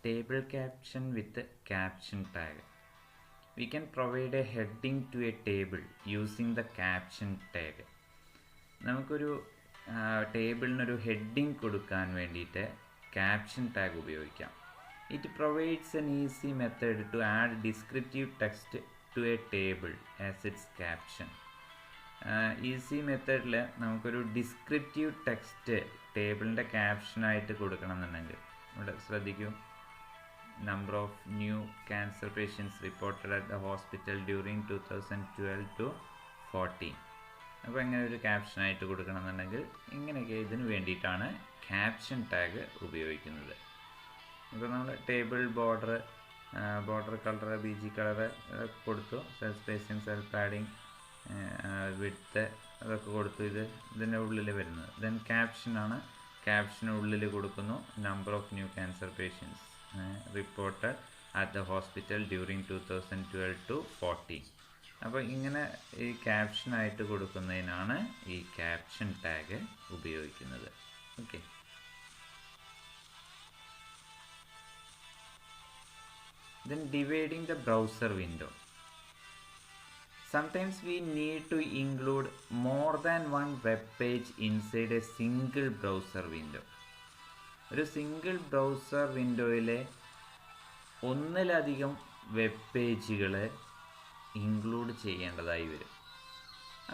table caption with a caption tag. We can provide a heading to a table using the caption tag. നമുക്കൊരു ടേബിളിനൊരു heading കൊടുക്കാൻ വേണ്ടിയിട്ട് caption tag ഉപയോഗിക്കാം. It provides an easy method to add descriptive text to a table as its caption. Easy മെത്തേഡിൽ നമുക്കൊരു descriptive text ടേബിളിൻ്റെ ക്യാപ്ഷനായിട്ട് കൊടുക്കണം എന്നുണ്ടെങ്കിൽ ഇവിടെ ശ്രദ്ധിക്കൂ. Number of new cancer patients reported at the hospital during 2012 to 14. അപ്പോൾ എങ്ങനെ ഒരു ക്യാപ്ഷനായിട്ട് കൊടുക്കണം എന്നുണ്ടെങ്കിൽ ഇങ്ങനെയൊക്കെ ഇതിന് വേണ്ടിയിട്ടാണ് ക്യാപ്ഷൻ ടാഗ് ഉപയോഗിക്കുന്നത്. ഇപ്പോൾ നമ്മൾ table border colour BG colour കൊടുത്തു, cell spacing, cell padding, width അതൊക്കെ കൊടുത്തു. ഇതിൻ്റെ ഉള്ളിൽ വരുന്നത് ദെൻ ക്യാപ്ഷനാണ്. ക്യാപ്ഷന് ഉള്ളിൽ കൊടുക്കുന്നു number of new cancer patients reported at the hospital during 2012 to 14. അപ്പോൾ ഇങ്ങനെ ഈ ക്യാപ്ഷനായിട്ട് കൊടുക്കുന്നതിനാണ് ഈ ക്യാപ്ഷൻ ടാഗ് ഉപയോഗിക്കുന്നത്. Okay, then dividing the browser window. Sometimes we need to include more than one web page inside a single browser window. ഒരു single browser വിൻഡോയിലെ ഒന്നിലധികം വെബ് പേജുകൾ ഇൻക്ലൂഡ് ചെയ്യേണ്ടതായി വരും.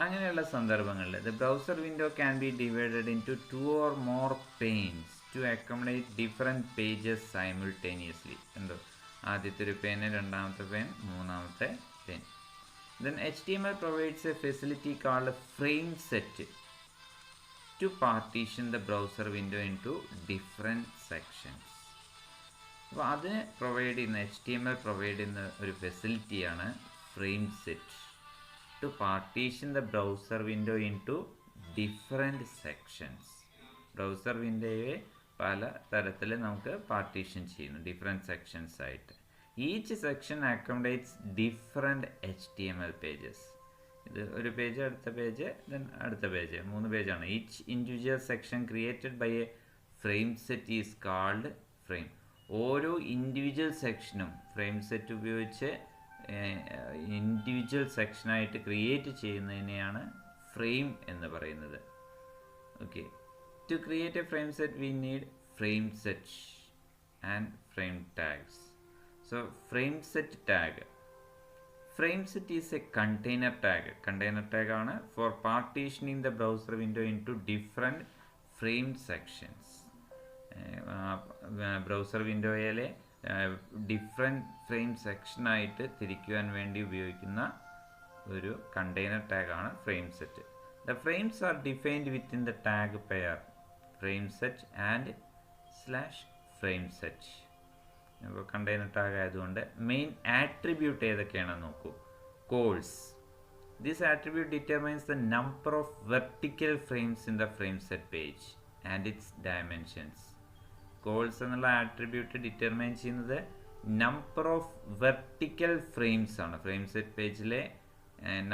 അങ്ങനെയുള്ള സന്ദർഭങ്ങളിൽ the browser window can be divided into 2 or more panes to accommodate different pages simultaneously. എന്തോ ആദ്യത്തെ ഒരു പേന്, രണ്ടാമത്തെ പേൻ, മൂന്നാമത്തെ പേൻ. Then HTML provides a facility called frame set to partition the browser window into different sections. അപ്പോൾ അതിന് provide ചെയ്യുന്ന HTML പ്രൊവൈഡ് ചെയ്യുന്ന ഒരു ഫെസിലിറ്റിയാണ് frame set to partition the browser window into different sections. Browser വിൻഡോയെ പല തരത്തിൽ നമുക്ക് പാർട്ടീഷൻ ചെയ്യുന്നു, ഡിഫറെൻറ്റ് സെക്ഷൻസ് ആയിട്ട്. Each section accommodates different HTML pages. ഇത് ഒരു പേജ്, അടുത്ത പേജ്, ദെൻ അടുത്ത പേജ്, 3 പേജാണ്. Each individual section created by a frame set is called frame. ഓരോ ഇൻഡിവിജ്വൽ സെക്ഷനും ഫ്രെയിം സെറ്റ് ഉപയോഗിച്ച് ഇൻഡിവിജ്വൽ സെക്ഷനായിട്ട് ക്രിയേറ്റ് ചെയ്യുന്നതിനെയാണ് ഫ്രെയിം എന്ന് പറയുന്നത്. Okay, to create A frame set we need frame set and frame tags. So frame set tag. Frame set is a container tag. Container tag ആണ് for partitioning the browser window into different frame sections. Browser വിൻഡോയിലെ different frame സെക്ഷനായിട്ട് തിരിക്കുവാൻ വേണ്ടി ഉപയോഗിക്കുന്ന ഒരു container ടാഗാണ് frame set. The frames are defined within the tag pair frame set and /frame set. അപ്പോൾ container tag ആയതുകൊണ്ട് മെയിൻ ആട്രിബ്യൂട്ട് ഏതൊക്കെയാണെന്ന് നോക്കൂ. Cols. This attribute determines the number of vertical frames in the frame set page and its dimensions. Cols എന്നുള്ള attribute determine ചെയ്യുന്നത് number of vertical frames ആണ്. Frame set പേജിലെ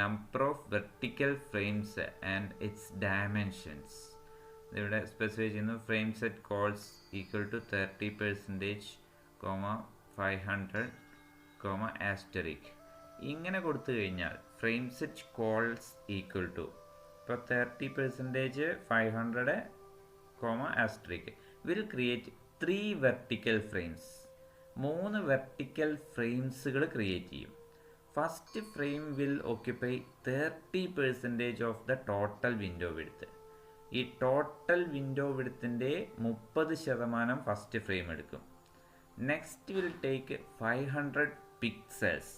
number of vertical frames and its dimensions. ഇതിവിടെ specify ചെയ്യുന്നു. Frame set cols equal to 30%, 500, asterisk. ഇങ്ങനെ കൊടുത്തു കഴിഞ്ഞാൽ frame set cols equal to ഇപ്പോൾ 30%, 500, asterisk will create 3 vertical frames. 3 vertical ഫ്രെയിംസുകൾ create ചെയ്യും. First frame will occupy 30% of the total window width. ഈ total window വിഡ്ത്തിൻ്റെ 30% ഫസ്റ്റ് ഫ്രെയിം എടുക്കും. Next will take 500 pixels.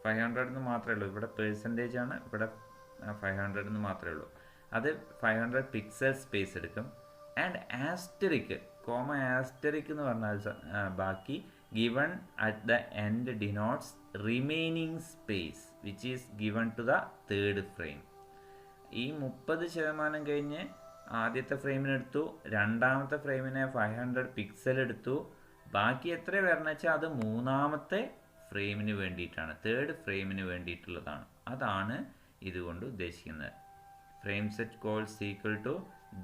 500 എന്ന് മാത്രമേ ഉള്ളൂ, ഇവിടെ പെർസെൻറ്റേജ് ആണ്, ഇവിടെ 500 എന്ന് മാത്രമേ ഉള്ളൂ. അത് 500 പിക്സൽ സ്പേസ് എടുക്കും. ആൻഡ് ആസ്റ്ററിക്, ആസ്റ്ററിക് എന്ന് പറഞ്ഞാൽ ബാക്കി given at the end denotes remaining space which is given to the third frame. ഈ 30% കഴിഞ്ഞ് ആദ്യത്തെ ഫ്രെയിമിനെടുത്തു, രണ്ടാമത്തെ ഫ്രെയിമിനെ 500 പിക്സൽ എടുത്തു, ബാക്കി എത്ര വരണം വെച്ചാൽ അത് മൂന്നാമത്തെ ഫ്രെയിമിന് വേണ്ടിയിട്ടാണ്, തേർഡ് ഫ്രെയിമിന് വേണ്ടിയിട്ടുള്ളതാണ്. അതാണ് ഇതുകൊണ്ട് ഉദ്ദേശിക്കുന്നത്. Frame set cols equal to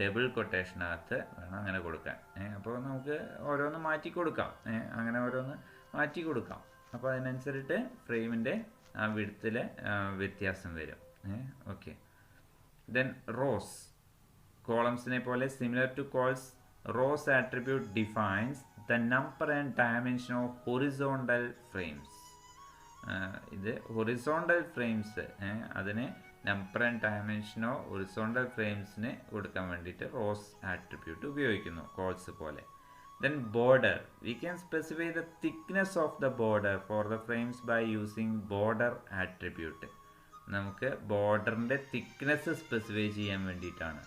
double കൊട്ടേഷനകത്ത് വേണം അങ്ങനെ കൊടുക്കാൻ. അപ്പോൾ നമുക്ക് ഓരോന്ന് മാറ്റി കൊടുക്കാം. അങ്ങനെ ഓരോന്ന് മാറ്റി കൊടുക്കാം. അപ്പോൾ അതിനനുസരിച്ച് ഫ്രെയിമിൻ്റെ ആ വിഡ്ത്തിൽ വ്യത്യാസം വരും. ഓക്കെ. ദെൻ റോസ് കോളംസിനെ പോലെ similar to cols rows attribute defines the number and dimension of horizontal frames. ഇത് ഹൊറിസോണ്ടൽ ഫ്രെയിംസ് അതിന് നമ്പർ ആൻഡ് ഡയമെൻഷനോ ഹൊറിസോണ്ടൽ ഫ്രെയിംസിന് കൊടുക്കാൻ വേണ്ടിയിട്ട് റോസ് ആട്രിബ്യൂട്ട് ഉപയോഗിക്കുന്നു കോൾസ് പോലെ. Then border, we can specify the thickness of the border for the frames by using border attribute. നമുക്ക് ബോർഡറിൻ്റെ തിക്നെസ് സ്പെസിഫൈ ചെയ്യാൻ വേണ്ടിയിട്ടാണ്.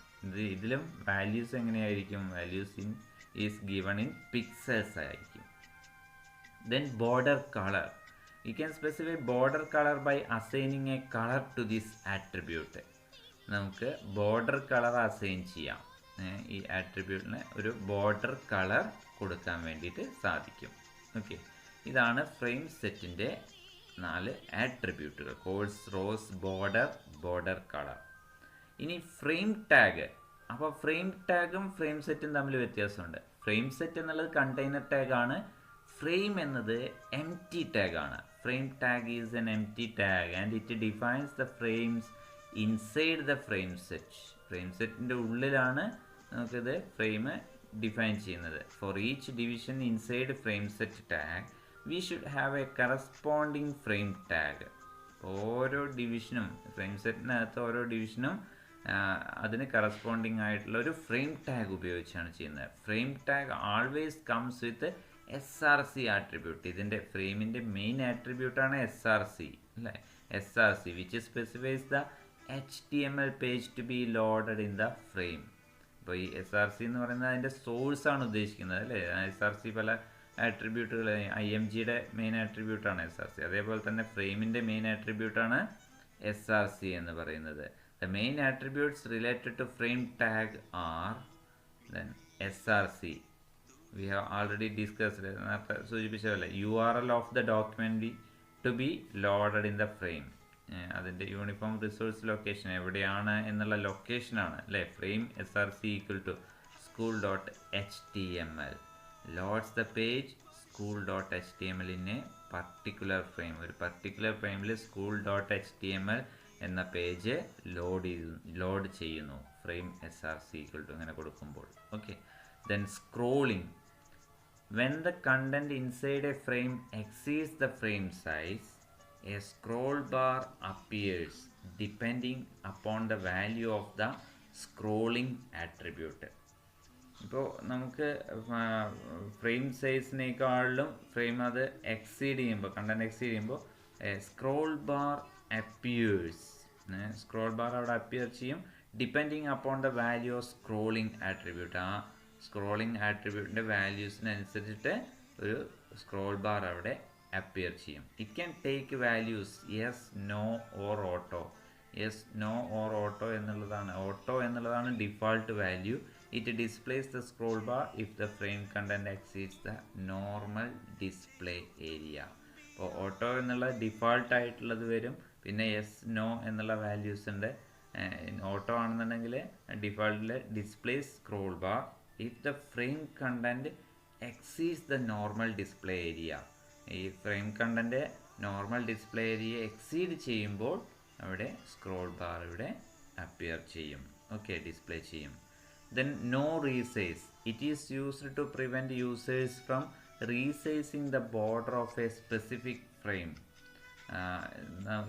ഇതിലും വാല്യൂസ് എങ്ങനെയായിരിക്കും? Values is given in pixels ആയിരിക്കും. Then border colour, you can specify border color by assigning a color to this attribute. നമുക്ക് border colour assign ചെയ്യാം. ഈ ആട്രിബ്യൂട്ടിന് ഒരു ബോർഡർ കളർ കൊടുക്കാൻ വേണ്ടിയിട്ട് സാധിക്കും. ഓക്കെ, ഇതാണ് ഫ്രെയിം സെറ്റിൻ്റെ 4 ആട്രിബ്യൂട്ടുകൾ: cols, rows, border, border colour. ഇനി ഫ്രെയിം ടാഗ്. അപ്പോൾ ഫ്രെയിം ടാഗും ഫ്രെയിം സെറ്റും തമ്മിൽ വ്യത്യാസമുണ്ട്. ഫ്രെയിം സെറ്റ് എന്നുള്ളത് കണ്ടെയ്നർ ടാഗാണ്. ഫ്രെയിം എന്നത് empty ടാഗാണ്. Frame tag is an empty tag and it defines the frames inside the frame set. Frame സെറ്റിൻ്റെ ഉള്ളിലാണ് നമുക്കിത് ഫ്രെയിം ഡിഫൈൻ ചെയ്യുന്നത്. For each division inside frame set tag we should have a corresponding frame tag. ഓരോ ഡിവിഷനും frame സെറ്റിനകത്ത് ഓരോ ഡിവിഷനും അതിന് corresponding ആയിട്ടുള്ള ഒരു ഫ്രെയിം ടാഗ് ഉപയോഗിച്ചാണ് ചെയ്യുന്നത്. Frame tag always comes with SRC attribute. ഇതിൻ്റെ ഫ്രെയിമിൻ്റെ മെയിൻ ആട്രിബ്യൂട്ടാണ് SRC അല്ലേ? SRC which specifies the HTML page to be loaded in the frame. അപ്പോൾ ഈ SRC എന്ന് പറയുന്നത് അതിൻ്റെ സോഴ്സാണ് ഉദ്ദേശിക്കുന്നത് അല്ലേ? SRC പല ആട്രിബ്യൂട്ടുകൾ, IMGയുടെ മെയിൻ ആട്രിബ്യൂട്ടാണ് SRC. അതേപോലെ തന്നെ ഫ്രെയിമിൻ്റെ മെയിൻ ആട്രിബ്യൂട്ടാണ് SRC എന്ന് പറയുന്നത്. The main attributes related to frame tag are then SRC. We have already discussed നേരത്തെ സൂചിപ്പിച്ചതല്ലേ, URL of the document to be loaded in the frame. അതിൻ്റെ യൂണിഫോം റിസോഴ്സ് ലൊക്കേഷൻ എവിടെയാണ് എന്നുള്ള ലൊക്കേഷനാണ് അല്ലേ? Frame SRC equal to school.html loads the page school.html in a particular frame. ഒരു particular ഫ്രെയിമിൽ school.html എന്ന പേജ് ലോഡ് ചെയ്യുന്നു ഫ്രെയിം SRC ഈക്വൽ ടു അങ്ങനെ കൊടുക്കുമ്പോൾ. Okay. Then scrolling, when the content inside a frame exceeds the frame size, a scroll bar appears depending upon the value of the scrolling attribute. ഇപ്പോൾ നമുക്ക് frame സൈസിനേക്കാളിലും frame അത് exceed ചെയ്യുമ്പോൾ, content exceed ചെയ്യുമ്പോൾ scroll bar appears. Scroll bar അവിടെ appear ചെയ്യും depending upon the value of scrolling attribute. ആ scrolling ആട്രിബ്യൂട്ടിൻ്റെ വാല്യൂസിനനുസരിച്ചിട്ട് ഒരു സ്ക്രോൾ ബാർ അവിടെ അപ്പിയർ ചെയ്യും. It can take values yes, no or auto. Yes, no or auto എന്നുള്ളതാണ് default value. It displays the scroll bar if the frame content exceeds the normal display area. അപ്പോൾ auto എന്നുള്ള default ആയിട്ടുള്ളത് വരും. പിന്നെ yes, no എന്നുള്ള values ഉണ്ട്. Auto ആണെന്നുണ്ടെങ്കിൽ ഡിഫാൾട്ടിൽ displays scroll bar if the frame content exceeds the normal display area. ഈ frame content normal display area exceed ചെയ്യുമ്പോൾ അവിടെ സ്ക്രോൾ ബാർ ഇവിടെ അപ്പിയർ ചെയ്യും. ഓക്കെ, ഡിസ്പ്ലേ ചെയ്യും. Then no resize. It is used to prevent users from resizing the border of a specific frame.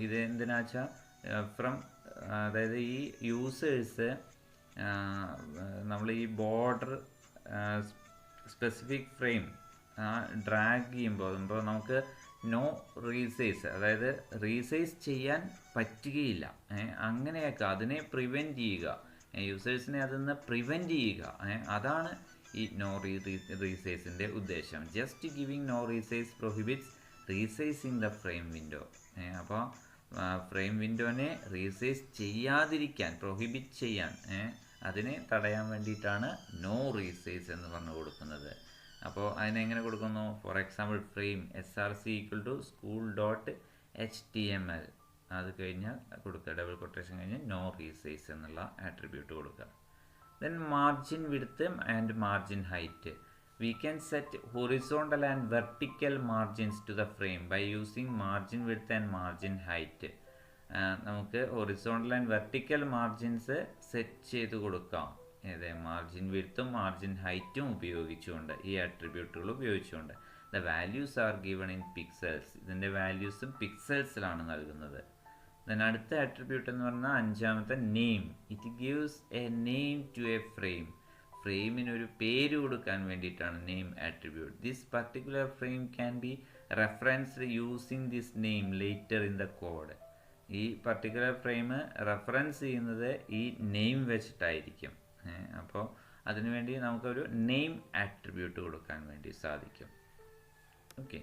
ഇത് എന്തിനാ വെച്ചാൽ അതായത് ഈ യൂസേഴ്സ് നമ്മൾ ഈ ബോർഡർ സ്പെസിഫിക് ഫ്രെയിം ഡ്രാഗ് ചെയ്യുമ്പോൾ നമുക്ക് നോ റീസൈസ്, അതായത് റീസൈസ് ചെയ്യാൻ പറ്റുകയില്ല. അങ്ങനെയൊക്കെ അതിനെ പ്രിവെൻറ്റ് ചെയ്യുക, യൂസേഴ്സിനെ അതിൽ നിന്ന് പ്രിവെൻറ്റ് ചെയ്യുക. അതാണ് ഈ നോ റീസൈസിൻ്റെ ഉദ്ദേശം. Just giving no resize prohibits resizing the frame window. അപ്പോൾ ഫ്രെയിം വിൻഡോനെ റീസൈസ് ചെയ്യാതിരിക്കാൻ, പ്രൊഹിബിറ്റ് ചെയ്യാൻ, അതിനെ തടയാൻ വേണ്ടിയിട്ടാണ് നോ റീസൈസ് എന്ന് പറഞ്ഞു കൊടുക്കുന്നത്. അപ്പോൾ അതിനെങ്ങനെ കൊടുക്കുന്നു? For example frame SRC equal to school.html അത് കഴിഞ്ഞാൽ കൊടുക്കുക, ഡബിൾ കൊട്ടേഷൻ കഴിഞ്ഞ് നോ റീസൈസ് എന്നുള്ള ആട്രിബ്യൂട്ട് കൊടുക്കുക. Then margin width and margin height. We can set horizontal and vertical margins to the frame by using margin width and margin height. നമുക്ക് horizontal and vertical margins set ചെയ്ത് കൊടുക്കാം. Margin വിഡ്ത്തും margin ഹൈറ്റും ഉപയോഗിച്ചുകൊണ്ട്, ഈ ആട്രിബ്യൂട്ടുകൾ ഉപയോഗിച്ചുകൊണ്ട്. The values are given in pixels. ഇതിൻ്റെ വാല്യൂസും പിക്സൽസിലാണ് നൽകുന്നത്. ദെൻ അടുത്ത ആട്രിബ്യൂട്ട് എന്ന് പറഞ്ഞാൽ അഞ്ചാമത്തെ name. It gives a name to a frame. ഫ്രെയിമിനൊരു പേര് കൊടുക്കാൻ വേണ്ടിയിട്ടാണ് name attribute. This particular frame can be referenced using this name later in the code. ഈ പർട്ടിക്കുലർ ഫ്രെയിം റെഫറൻസ് ചെയ്യുന്നത് ഈ നെയിം വെച്ചിട്ടായിരിക്കും. അപ്പോൾ അതിനുവേണ്ടി നമുക്കൊരു നെയിം ആട്രിബ്യൂട്ട് കൊടുക്കാൻ വേണ്ടി സാധിക്കും. ഓക്കെ.